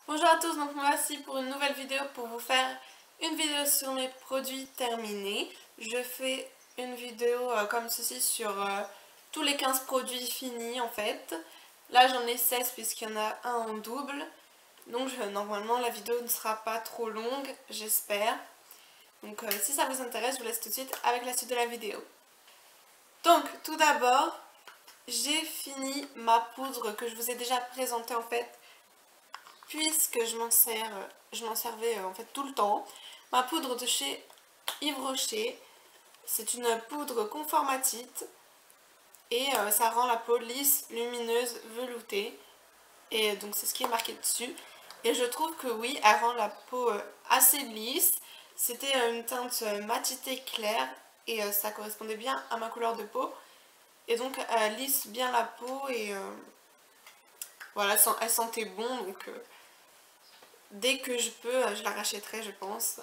Bonjour à tous, donc me voici pour une nouvelle vidéo pour vous faire une vidéo sur mes produits terminés. Je fais une vidéo comme ceci sur tous les 15 produits finis en fait. Là j'en ai 16 puisqu'il y en a un en double. Donc normalement la vidéo ne sera pas trop longue, j'espère. Donc si ça vous intéresse, je vous laisse tout de suite avec la suite de la vidéo. Donc tout d'abord, j'ai fini ma poudre que je vous ai déjà présentée en fait, puisque je m'en servais en fait tout le temps. Ma poudre de chez Yves Rocher, c'est une poudre conformatite et ça rend la peau lisse, lumineuse, veloutée. Et donc c'est ce qui est marqué dessus. Et je trouve que oui, elle rend la peau assez lisse. C'était une teinte matité claire et ça correspondait bien à ma couleur de peau. Et donc elle lisse bien la peau et voilà, elle sentait bon, donc dès que je peux, je la rachèterai, je pense.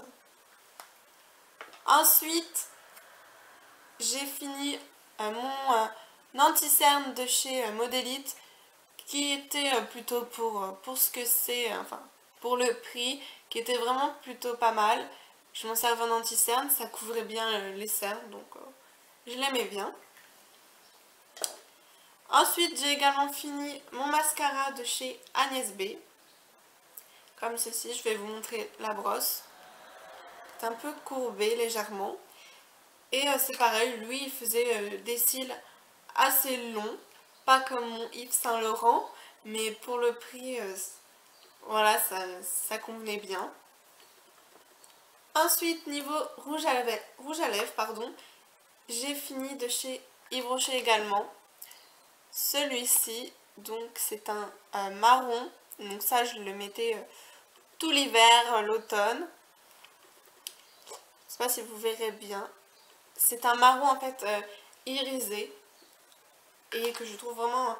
Ensuite, j'ai fini mon anti-cerne de chez Modélite, qui était plutôt pour ce que c'est, enfin pour le prix, qui était vraiment plutôt pas mal. Je m'en servais en anti-cerne, ça couvrait bien les cernes, donc je l'aimais bien. Ensuite, j'ai également fini mon mascara de chez Agnès B. Comme ceci, je vais vous montrer la brosse. C'est un peu courbé légèrement. Et c'est pareil, lui il faisait des cils assez longs, pas comme mon Yves Saint Laurent, mais pour le prix, voilà, ça convenait bien. Ensuite, niveau rouge à lèvres, pardon, j'ai fini de chez Yves Rocher également. Celui-ci, donc c'est un marron, donc ça je le mettais tout l'hiver, l'automne. Je sais pas si vous verrez bien. C'est un marron en fait irisé et que je trouve vraiment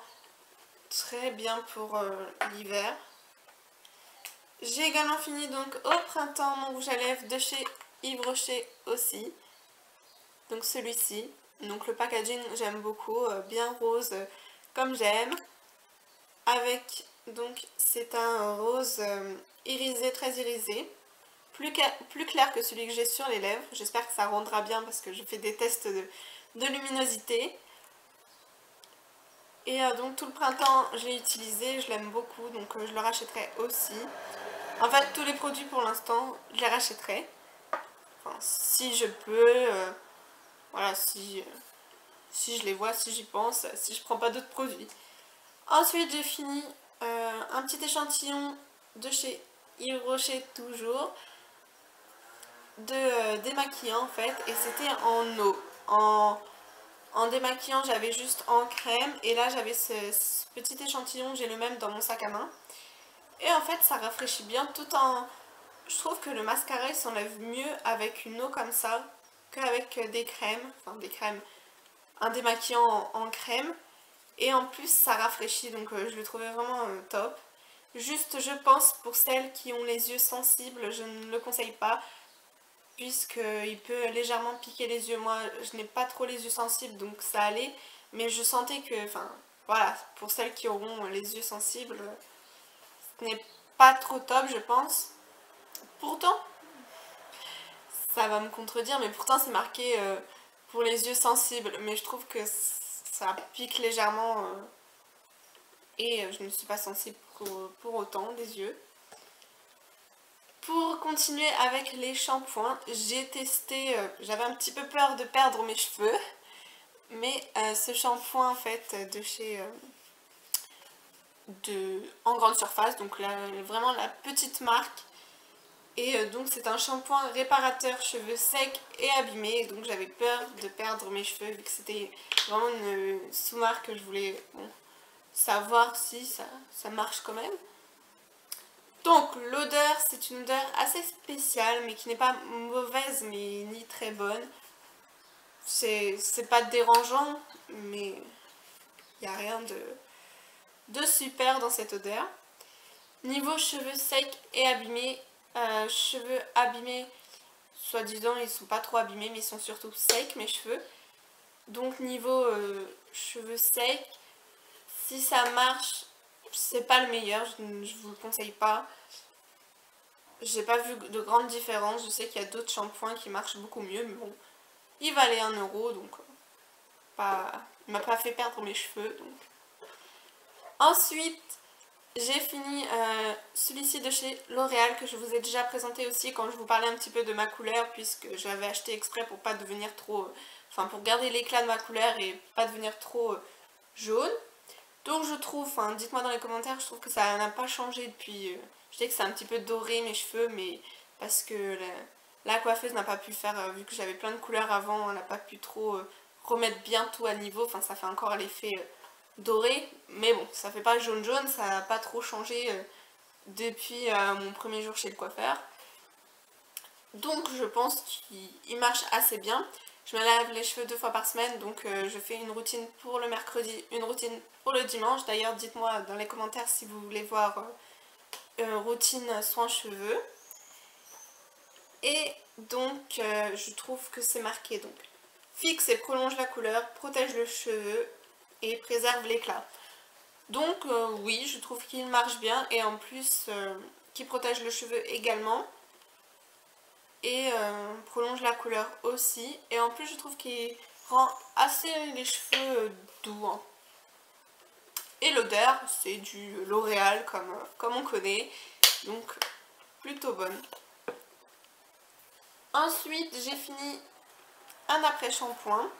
très bien pour l'hiver. J'ai également fini donc au printemps mon rouge à lèvres de chez Yves Rocher aussi. Donc celui-ci. Donc le packaging j'aime beaucoup, bien rose comme j'aime. Avec donc c'est un rose irisé, très irisé. Plus clair que celui que j'ai sur les lèvres. J'espère que ça rendra bien parce que je fais des tests de luminosité. Et donc tout le printemps je l'ai utilisé, je l'aime beaucoup, donc je le rachèterai aussi. En fait tous les produits pour l'instant je les rachèterai. Enfin si je peux, voilà, si je les vois, si j'y pense, si je prends pas d'autres produits. Ensuite j'ai fini un petit échantillon de chez Yves Rocher toujours. De démaquillant en fait, et c'était en eau. En démaquillant j'avais juste en crème, et là j'avais ce petit échantillon, j'ai le même dans mon sac à main. Et en fait ça rafraîchit bien tout en... Je trouve que le mascara il s'enlève mieux avec une eau comme ça qu'avec des crèmes, enfin des crèmes, un démaquillant en crème. Et en plus ça rafraîchit, donc je le trouvais vraiment top. Juste je pense pour celles qui ont les yeux sensibles, je ne le conseille pas, puisqu'il peut légèrement piquer les yeux. Moi je n'ai pas trop les yeux sensibles donc ça allait, mais je sentais que, enfin voilà, pour celles qui auront les yeux sensibles, ce n'est pas trop top je pense. Pourtant, ça va me contredire, mais pourtant c'est marqué pour les yeux sensibles, mais je trouve que ça pique légèrement et je ne suis pas sensible pour autant des yeux. Pour continuer avec les shampoings, j'ai testé, j'avais un petit peu peur de perdre mes cheveux, mais ce shampoing en fait de chez en grande surface, donc vraiment la petite marque, et donc c'est un shampoing réparateur cheveux secs et abîmés, donc j'avais peur de perdre mes cheveux vu que c'était vraiment une sous-marque que je voulais savoir si ça marche quand même. Donc l'odeur, c'est une odeur assez spéciale mais qui n'est pas mauvaise mais ni très bonne. C'est pas dérangeant mais il n'y a rien de super dans cette odeur. Niveau cheveux secs et abîmés, cheveux abîmés, soi-disant ils sont pas trop abîmés mais ils sont surtout secs mes cheveux. Donc niveau cheveux secs, si ça marche, c'est pas le meilleur, je vous le conseille pas. J'ai pas vu de grande différence, je sais qu'il y a d'autres shampoings qui marchent beaucoup mieux, mais bon, il valait 1 euro, donc il m'a pas fait perdre mes cheveux. Donc. Ensuite, j'ai fini celui-ci de chez L'Oréal que je vous ai déjà présenté aussi quand je vous parlais un petit peu de ma couleur, puisque j'avais acheté exprès pour pas devenir trop... Enfin, pour garder l'éclat de ma couleur et pas devenir trop jaune. Donc je trouve, enfin dites-moi dans les commentaires, je trouve que ça n'a pas changé depuis... je sais que c'est un petit peu doré mes cheveux, mais parce que la coiffeuse n'a pas pu faire, vu que j'avais plein de couleurs avant, elle n'a pas pu trop remettre bien tout à niveau, enfin ça fait encore l'effet doré, mais bon, ça fait pas jaune jaune, ça n'a pas trop changé depuis mon premier jour chez le coiffeur. Donc je pense qu'il marche assez bien. Je me lave les cheveux 2 fois par semaine, donc je fais une routine pour le mercredi, une routine pour le dimanche. D'ailleurs, dites-moi dans les commentaires si vous voulez voir routine soins cheveux. Et donc, je trouve que c'est marqué. Donc, fixe et prolonge la couleur, protège le cheveu et préserve l'éclat. Donc, oui, je trouve qu'il marche bien et en plus, qu'il protège le cheveu également. Et prolonge la couleur aussi. Et en plus je trouve qu'il rend assez les cheveux doux. Hein. Et l'odeur, c'est du L'Oréal comme on connaît. Donc plutôt bonne. Ensuite j'ai fini un après-shampoing.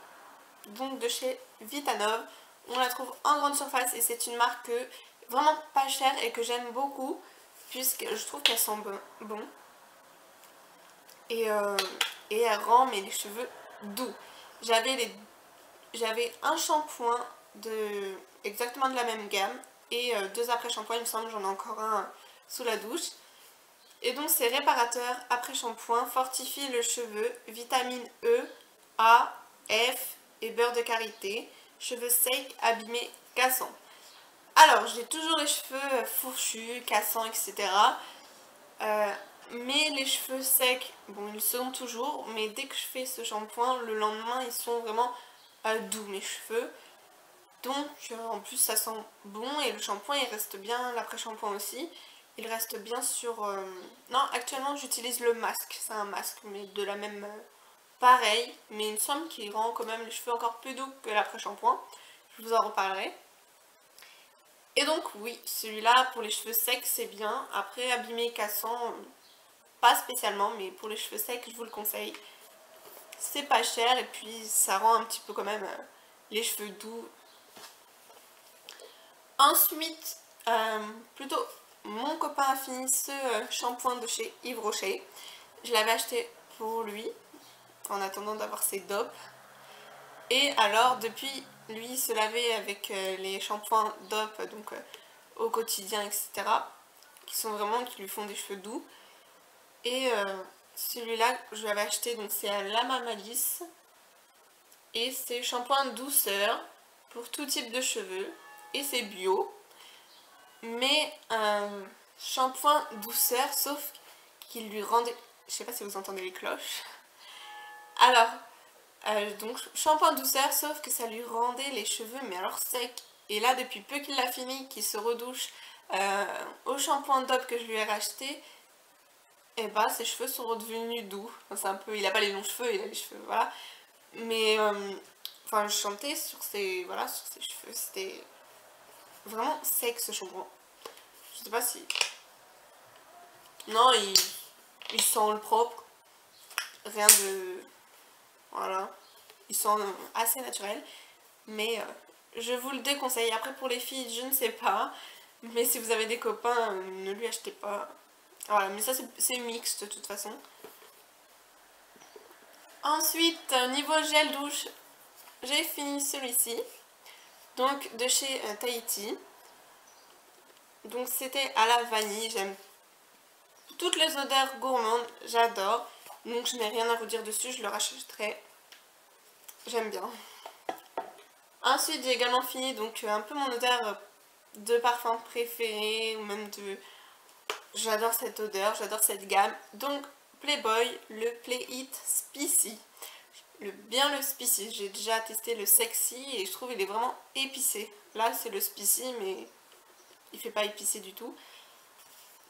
Donc de chez Vitanove. On la trouve en grande surface et c'est une marque vraiment pas chère et que j'aime beaucoup. Puisque je trouve qu'elle sent bon. Et elle rend les cheveux doux. J'avais un shampoing exactement de la même gamme et 2 après-shampoings, il me semble, j'en ai encore un sous la douche. Et donc c'est réparateur après-shampoing, fortifie le cheveu, vitamine E, A, F et beurre de karité, cheveux secs, abîmés, cassants. Alors j'ai toujours les cheveux fourchus, cassants, etc. Mais les cheveux secs, bon ils le sont toujours, mais dès que je fais ce shampoing, le lendemain ils sont vraiment doux mes cheveux. Donc en plus ça sent bon et le shampoing il reste bien, l'après-shampoing aussi. Il reste bien sur... Non, actuellement j'utilise le masque, c'est un masque mais de la même... pareil, mais il me semble qu'il rend quand même les cheveux encore plus doux que l'après-shampoing. Je vous en reparlerai. Et donc oui, celui-là pour les cheveux secs c'est bien. Après abîmé, cassant... pas spécialement, mais pour les cheveux secs, je vous le conseille. C'est pas cher et puis ça rend un petit peu quand même les cheveux doux. Ensuite, plutôt, mon copain a fini ce shampoing de chez Yves Rocher. Je l'avais acheté pour lui, en attendant d'avoir ses dopes. Et alors, depuis, lui, il se lavait avec les shampoings dopes, donc au quotidien, etc. Qui lui font des cheveux doux. Et celui-là, je l'avais acheté, donc c'est à La Mamalis. Et c'est shampoing douceur pour tout type de cheveux. Et c'est bio. Mais shampoing douceur, sauf qu'il lui rendait... Je sais pas si vous entendez les cloches. Alors, donc shampoing douceur, sauf que ça lui rendait les cheveux, mais alors secs. Et là, depuis peu qu'il l'a fini, qu'il se redouche au shampoing DOP que je lui ai racheté, et bah ses cheveux sont redevenus doux. Enfin, c'est un peu, il a pas les longs cheveux, il a les cheveux, voilà. Mais enfin, je chantais sur ses cheveux, c'était vraiment sec ce shampoing. Je sais pas si... Non, il sent le propre. Rien de... Voilà. Il sent assez naturel. Mais je vous le déconseille. Après pour les filles, je ne sais pas. Mais si vous avez des copains, ne lui achetez pas. Voilà, mais ça c'est mixte de toute façon. Ensuite, niveau gel douche, j'ai fini celui-ci. Donc de chez Tahiti. Donc c'était à la vanille. J'aime toutes les odeurs gourmandes, j'adore. Donc je n'ai rien à vous dire dessus, je le rachèterai. J'aime bien. Ensuite j'ai également fini donc un peu mon odeur de parfum préférée. Ou même de... J'adore cette odeur, j'adore cette gamme. Donc Playboy, le Play It Spicy. Bien le Spicy, j'ai déjà testé le Sexy et je trouve il est vraiment épicé. Là c'est le Spicy mais il fait pas épicé du tout.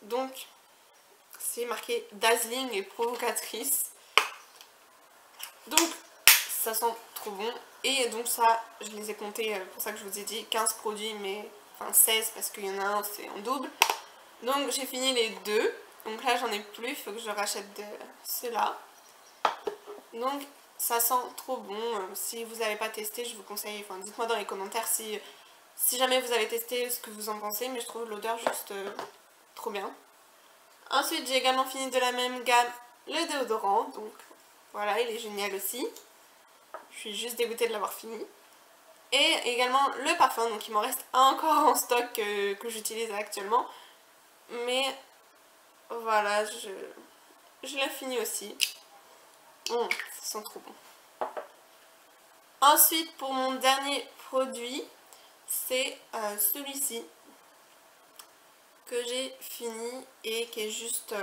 Donc c'est marqué dazzling et provocatrice. Donc ça sent trop bon. Et donc ça, je les ai comptés, pour ça que je vous ai dit 15 produits, mais enfin 16 parce qu'il y en a un, c'est en double. Donc j'ai fini les deux. Donc là j'en ai plus, il faut que je rachète de ceux-là. Donc ça sent trop bon. Si vous n'avez pas testé, je vous conseille, enfin dites-moi dans les commentaires si jamais vous avez testé ce que vous en pensez, mais je trouve l'odeur juste trop bien. Ensuite j'ai également fini de la même gamme le déodorant, donc voilà, il est génial aussi. Je suis juste dégoûtée de l'avoir fini. Et également le parfum, donc il m'en reste encore en stock que j'utilise actuellement. Mais voilà, je l'ai fini aussi. Ça sent trop bon. Ensuite, pour mon dernier produit, c'est celui-ci que j'ai fini et qui est juste...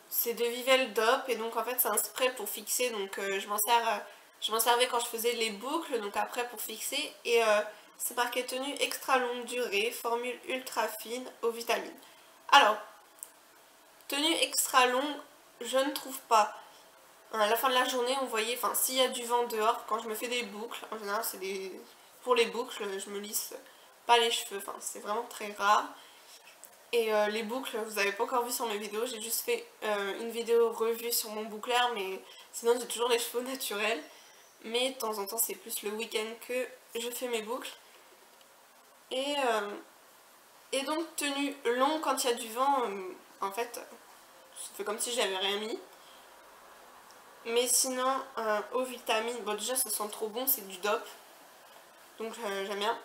c'est de Vivel Dop et donc en fait c'est un spray pour fixer, donc je m'en servais quand je faisais les boucles, donc après pour fixer, et c'est marqué tenue extra longue durée, formule ultra fine aux vitamines. Alors, tenue extra longue, je ne trouve pas. À la fin de la journée, on voyait, enfin s'il y a du vent dehors, quand je me fais des boucles, en général c'est pour les boucles, je me lisse pas les cheveux, enfin c'est vraiment très rare. Et les boucles, vous n'avez pas encore vu sur mes vidéos, j'ai juste fait une vidéo revue sur mon boucleur, mais sinon j'ai toujours les cheveux naturels. Mais de temps en temps c'est plus le week-end que je fais mes boucles. Et donc tenue longue quand il y a du vent, en fait, ça fait comme si j'avais rien mis. Mais sinon, aux vitamines, bon déjà ça sent trop bon, c'est du DOP, donc j'aime bien.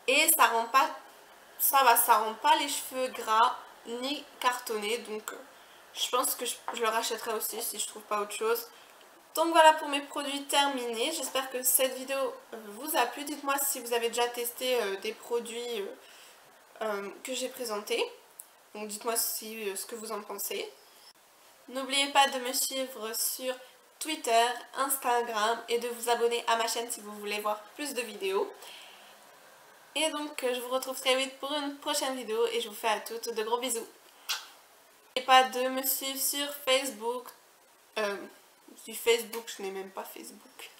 Et ça rend pas, ça rend pas les cheveux gras ni cartonnés, donc je pense que je le rachèterai aussi si je trouve pas autre chose. Donc voilà pour mes produits terminés, j'espère que cette vidéo vous a plu. Dites-moi si vous avez déjà testé des produits que j'ai présentés. Donc dites-moi ce que vous en pensez. N'oubliez pas de me suivre sur Twitter, Instagram et de vous abonner à ma chaîne si vous voulez voir plus de vidéos. Et donc je vous retrouve très vite pour une prochaine vidéo et je vous fais à toutes de gros bisous. N'oubliez pas de me suivre sur Facebook. Du Facebook, je n'ai même pas Facebook.